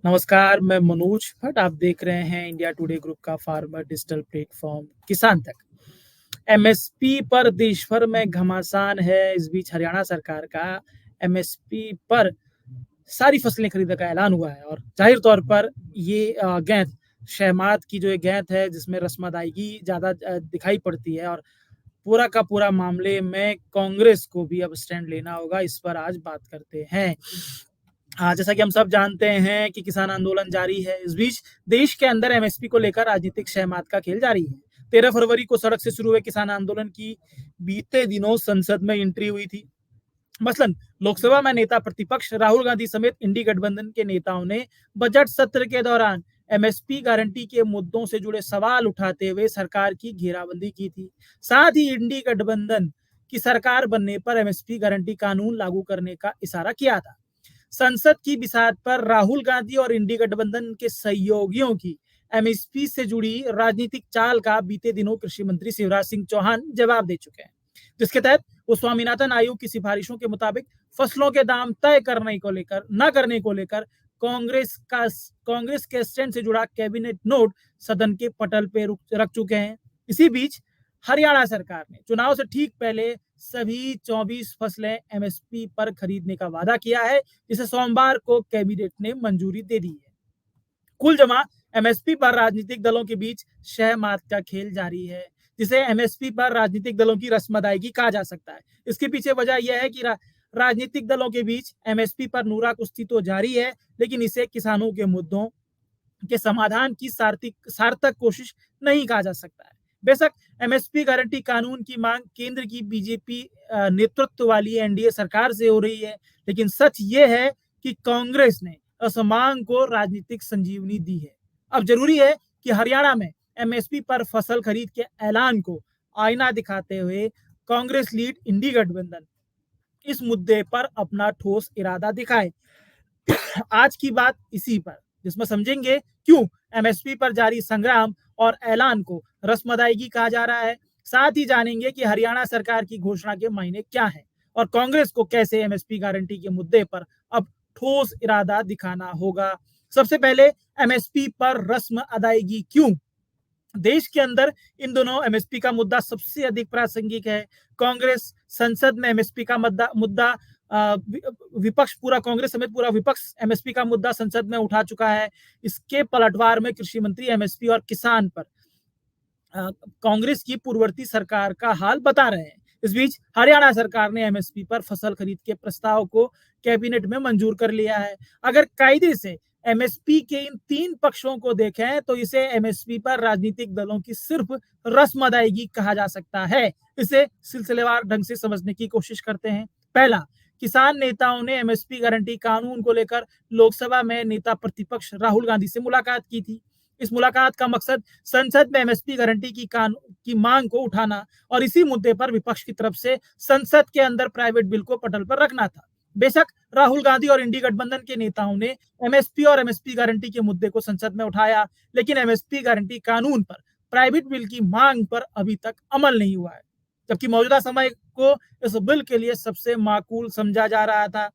नमस्कार, मैं मनोज भट्ट। आप देख रहे हैं इंडिया टुडे ग्रुप का फार्मर डिजिटल प्लेटफॉर्म किसान तक। एमएसपी पर देश भर में घमासान है। इस बीच हरियाणा सरकार का एमएसपी पर सारी फसलें खरीदने का ऐलान हुआ है और जाहिर तौर पर ये गेंद शहमाद की जो ये गेंद है जिसमें रस्म अदायगी ज़्यादा दिखाई पड़ती है और पूरा का पूरा मामले में कांग्रेस को भी अब स्टैंड लेना होगा। इस पर आज बात करते हैं। हाँ, जैसा कि हम सब जानते हैं कि किसान आंदोलन जारी है। इस बीच देश के अंदर एमएसपी को लेकर राजनीतिक शहमात का खेल जारी है। 13 फरवरी को सड़क से शुरू हुए किसान आंदोलन की बीते दिनों संसद में एंट्री हुई थी। मसलन लोकसभा में नेता प्रतिपक्ष राहुल गांधी समेत इंडी गठबंधन के नेताओं ने बजट सत्र के दौरान एमएसपी गारंटी के मुद्दों से जुड़े सवाल उठाते हुए सरकार की घेराबंदी की थी। साथ ही इंडी गठबंधन की सरकार बनने पर एमएसपी गारंटी कानून लागू करने का इशारा किया था। संसद की बिसात पर राहुल गांधी और इंडी गठबंधन के सहयोगियों की एमएसपी से जुड़ी राजनीतिक चाल का बीते दिनों कृषि मंत्री शिवराज सिंह चौहान जवाब दे चुके हैं, जिसके तहत वो स्वामीनाथन आयोग की सिफारिशों के मुताबिक फसलों के दाम तय करने को लेकर न करने को लेकर कांग्रेस के स्टैंड से जुड़ा कैबिनेट नोट सदन के पटल पे रख चुके हैं। इसी बीच हरियाणा सरकार ने चुनाव से ठीक पहले सभी 24 फसलें एमएसपी पर खरीदने का वादा किया है, जिसे सोमवार को कैबिनेट ने मंजूरी दे दी है। कुल जमा एमएसपी पर राजनीतिक दलों के बीच शहमात का खेल जारी है, जिसे एमएसपी पर राजनीतिक दलों की रस्म अदायगी कहा जा सकता है। इसके पीछे वजह यह है कि राजनीतिक दलों के बीच एमएसपी पर नूरा कुश्ती तो जारी है, लेकिन इसे किसानों के मुद्दों के समाधान की सार्थक कोशिश नहीं कहा जा सकता है। बेशक एमएसपी गारंटी कानून की मांग केंद्र की बीजेपी नेतृत्व वाली एनडीए सरकार से हो रही है, लेकिन सच ये है कि कांग्रेस ने उस मांग को राजनीतिक संजीवनी दी है। अब जरूरी है कि हरियाणा में एमएसपी पर फसल खरीद के ऐलान को आईना दिखाते हुए कांग्रेस लीड इंडी गठबंधन इस मुद्दे पर अपना ठोस इरादा दिखाए। आज की बात इसी पर, जिसमें समझेंगे क्यों एमएसपी पर जारी संग्राम और ऐलान को रस्म अदायगी कहा जा रहा है। साथ ही जानेंगे कि हरियाणा सरकार की घोषणा के मायने क्या है और कांग्रेस को कैसे एमएसपी गारंटी के मुद्दे पर अब ठोस इरादा दिखाना होगा। सबसे पहले एमएसपी पर रस्म अदायगी क्यों? देश के अंदर इन दोनों एमएसपी का मुद्दा सबसे अधिक प्रासंगिक है। कांग्रेस संसद में एमएसपी का मुद्दा विपक्ष पूरा कांग्रेस समेत पूरा विपक्ष एमएसपी का मुद्दा संसद में उठा चुका है। इसके पलटवार में कृषि मंत्री एमएसपी और किसान पर कांग्रेस की पूर्ववर्ती सरकार का हाल बता रहे हैं। इस बीच हरियाणा सरकार ने एमएसपी पर फसल खरीद के प्रस्ताव को कैबिनेट में मंजूर कर लिया है। अगर कायदे से एमएसपी के इन तीन पक्षों को देखें तो इसे एमएसपी पर राजनीतिक दलों की सिर्फ रस्म अदायगी कहा जा सकता है। इसे सिलसिलेवार ढंग से समझने की कोशिश करते हैं। पहला, किसान नेताओं ने एमएसपी गारंटी कानून को लेकर लोकसभा में नेता प्रतिपक्ष राहुल गांधी से मुलाकात की थी। इस मुलाकात का मकसद संसद में एमएसपी गारंटी की मांग को उठाना और इसी मुद्दे पर विपक्ष की तरफ से संसद के अंदर प्राइवेट बिल को पटल पर रखना था। बेशक राहुल गांधी और इंडी गठबंधन के नेताओं ने एमएसपी और एमएसपी गारंटी के मुद्दे को संसद में उठाया, लेकिन एमएसपी गारंटी कानून पर प्राइवेट बिल की मांग पर अभी तक अमल नहीं हुआ है, जबकि मौजूदा समय को इस बिल के लिए सबसे माकूल समझा जा रहा था।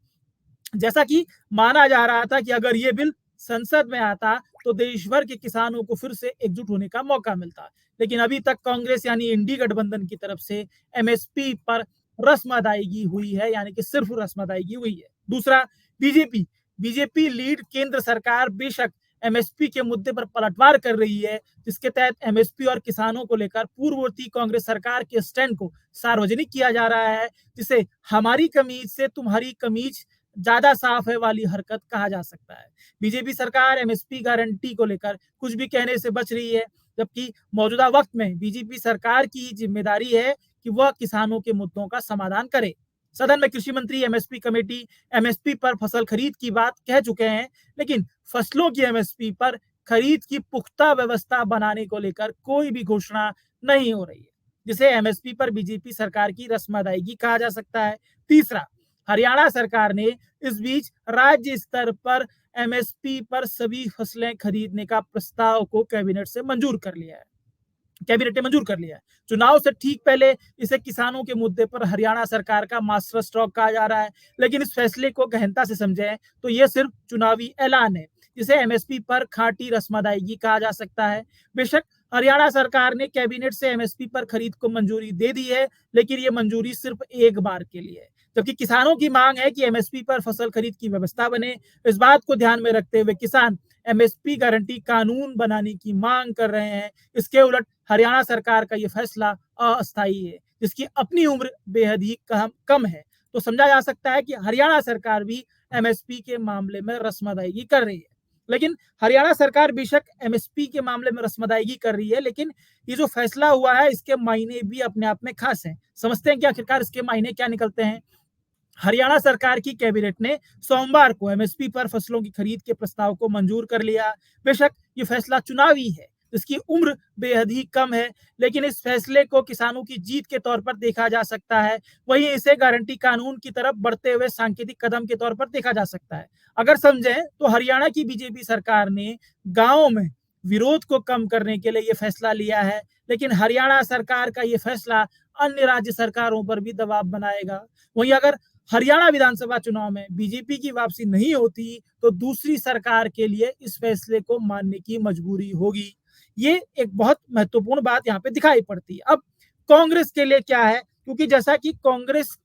जैसा कि माना जा रहा था कि अगर ये बिल संसद में आता तो देश भर के किसानों को फिर से एकजुट होने का मौका मिलता, लेकिन अभी तक कांग्रेस यानी इंडी गठबंधन की तरफ से एमएसपी पर रस्म अदायगी हुई है, यानी कि सिर्फ रस्म अदायगी हुई है। दूसरा, बीजेपी लीड केंद्र सरकार बेशक एमएसपी के मुद्दे पर पलटवार कर रही है, जिसके तहत एमएसपी और किसानों को लेकर पूर्ववर्ती कांग्रेस सरकार के स्टैंड को सार्वजनिक किया जा रहा है, जिसे हमारी कमीज से तुम्हारी कमीज ज्यादा साफ है वाली हरकत कहा जा सकता है। बीजेपी सरकार एमएसपी गारंटी को लेकर कुछ भी कहने से बच रही है, जबकि मौजूदा वक्त में बीजेपी सरकार की जिम्मेदारी है कि वह किसानों के मुद्दों का समाधान करे। सदन में कृषि मंत्री एमएसपी कमेटी एमएसपी पर फसल खरीद की बात कह चुके हैं, लेकिन फसलों की एमएसपी पर खरीद की पुख्ता व्यवस्था बनाने को लेकर कोई भी घोषणा नहीं हो रही है, जिसे एमएसपी पर बीजेपी सरकार की रस्म अदायगी कहा जा सकता है। तीसरा, हरियाणा सरकार ने इस बीच राज्य स्तर पर एमएसपी पर सभी फसलें खरीदने का प्रस्ताव को कैबिनेट ने मंजूर कर लिया है। चुनाव से ठीक पहले इसे किसानों के मुद्दे पर हरियाणा सरकार का मास्टर स्ट्रोक कहा जा रहा है, लेकिन इस फैसले को गहनता से समझें तो यह सिर्फ चुनावी ऐलान है। जिसे एमएसपी पर खाटी रस्मदायगी कहा जा सकता है। बेशक हरियाणा सरकार ने कैबिनेट से एमएसपी पर खरीद को मंजूरी दे दी है, लेकिन ये मंजूरी सिर्फ एक बार के लिए है, जबकि किसानों की मांग है कि एमएसपी पर फसल खरीद की व्यवस्था बने। इस बात को ध्यान में रखते हुए किसान एमएसपी गारंटी कानून बनाने की मांग कर रहे हैं। इसके उलट हरियाणा सरकार का यह फैसला अस्थायी है, जिसकी अपनी उम्र बेहद ही कम है। तो समझा जा सकता है कि हरियाणा सरकार भी एमएसपी के मामले में रस्मदायगी कर रही है। लेकिन हरियाणा सरकार बेशक एमएसपी के मामले में रस्मदायगी कर रही है, लेकिन ये जो फैसला हुआ है इसके मायने भी अपने आप में खास हैं। समझते हैं कि आखिरकार इसके मायने क्या निकलते हैं। हरियाणा सरकार की कैबिनेट ने सोमवार को एमएसपी पर फसलों की खरीद के प्रस्ताव को मंजूर कर लिया। बेशक ये फैसला चुनावी है, इसकी उम्र बेहद ही कम है, लेकिन इस फैसले को किसानों की जीत के तौर पर देखा जा सकता है। वहीं इसे गारंटी कानून की तरफ बढ़ते हुए सांकेतिक कदम के तौर पर देखा जा सकता है। अगर समझें तो हरियाणा की बीजेपी सरकार ने गांवों में विरोध को कम करने के लिए यह फैसला लिया है, लेकिन हरियाणा सरकार का यह फैसला अन्य राज्य सरकारों पर भी दबाव बनाएगा। वहीं अगर हरियाणा विधानसभा चुनाव में बीजेपी की वापसी नहीं होती तो दूसरी सरकार के लिए इस फैसले को मानने की मजबूरी होगी। ये एक बहुत महत्वपूर्ण बात यहाँ पे दिखाई पड़ती है। अब कांग्रेस के लिए क्या है, क्योंकि जैसा कि कांग्रेस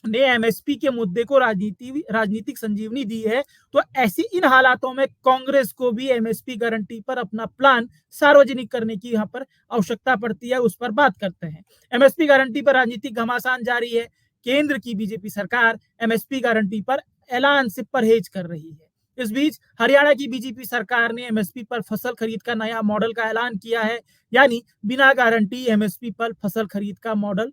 ने एमएसपी के मुद्दे को राजनीतिक संजीवनी दी है, तो ऐसी इन हालातों में कांग्रेस को भी एमएसपी गारंटी पर अपना प्लान सार्वजनिक करने की यहाँ पर आवश्यकता पड़ती है। उस पर बात करते हैं। एमएसपी गारंटी पर राजनीतिक घमासान जारी है। केंद्र की बीजेपी सरकार एमएसपी गारंटी पर ऐलान से परहेज कर रही है। इस बीच हरियाणा की बीजेपी सरकार ने एमएसपी पर फसल खरीद का नया मॉडल का ऐलान किया है, यानी बिना गारंटी एमएसपी पर फसल खरीद का मॉडल।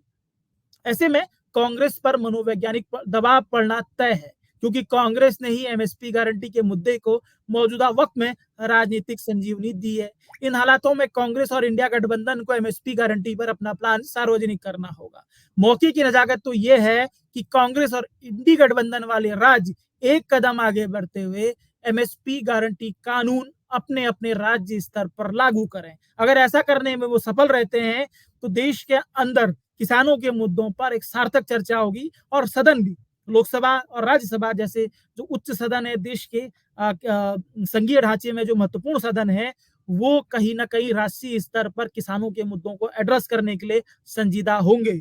ऐसे में कांग्रेस पर मनोवैज्ञानिक दबाव पड़ना तय है, क्योंकि कांग्रेस ने ही एमएसपी गारंटी के मुद्दे को मौजूदा वक्त में राजनीतिक संजीवनी दी है। इन हालातों में कांग्रेस और इंडिया गठबंधन को एमएसपी गारंटी पर अपना प्लान सार्वजनिक करना होगा। मौके की नजाकत तो यह है कि कांग्रेस और इंडी गठबंधन वाले राज्य एक कदम आगे बढ़ते हुए एमएसपी गारंटी कानून अपने अपने राज्य स्तर पर लागू करें। अगर ऐसा करने में वो सफल रहते हैं तो देश के अंदर किसानों के मुद्दों पर एक सार्थक चर्चा होगी और सदन भी, लोकसभा और राज्यसभा जैसे जो उच्च सदन है देश के संघीय ढांचे में जो महत्वपूर्ण सदन है, वो कहीं ना कहीं राष्ट्रीय स्तर पर किसानों के मुद्दों को एड्रेस करने के लिए संजीदा होंगे।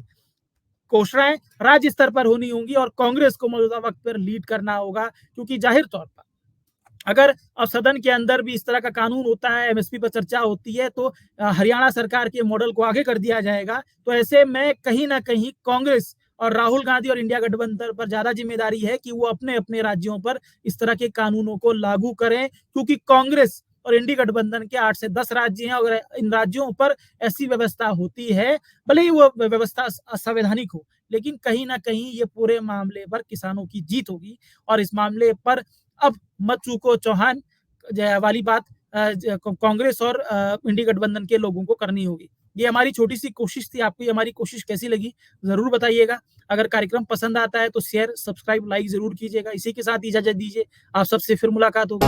घोषणाएं राज्य स्तर पर होनी होंगी और कांग्रेस को मौजूदा वक्त पर लीड करना होगा, क्योंकि जाहिर तौर पर अगर अब सदन के अंदर भी इस तरह का कानून होता है, एमएसपी पर चर्चा होती है, तो हरियाणा सरकार के मॉडल को आगे कर दिया जाएगा। तो ऐसे में कहीं ना कहीं कांग्रेस और राहुल गांधी और इंडिया गठबंधन पर ज्यादा जिम्मेदारी है कि वो अपने अपने राज्यों पर इस तरह के कानूनों को लागू करें, क्योंकि कांग्रेस और इंडी गठबंधन के 8 से 10 राज्य हैं। अगर इन राज्यों पर ऐसी व्यवस्था होती है, भले ही वो व्यवस्था असंवैधानिक हो, लेकिन कहीं ना कहीं ये पूरे मामले पर किसानों की जीत होगी। और इस मामले पर अब मत चूको चौहान वाली बात कांग्रेस और इंडी गठबंधन के लोगों को करनी होगी। ये हमारी छोटी सी कोशिश थी। आपको ये हमारी कोशिश कैसी लगी जरूर बताइएगा। अगर कार्यक्रम पसंद आता है तो शेयर, सब्सक्राइब, लाइक जरूर कीजिएगा। इसी के साथ इजाजत दीजिए, आप सबसे फिर मुलाकात होगी।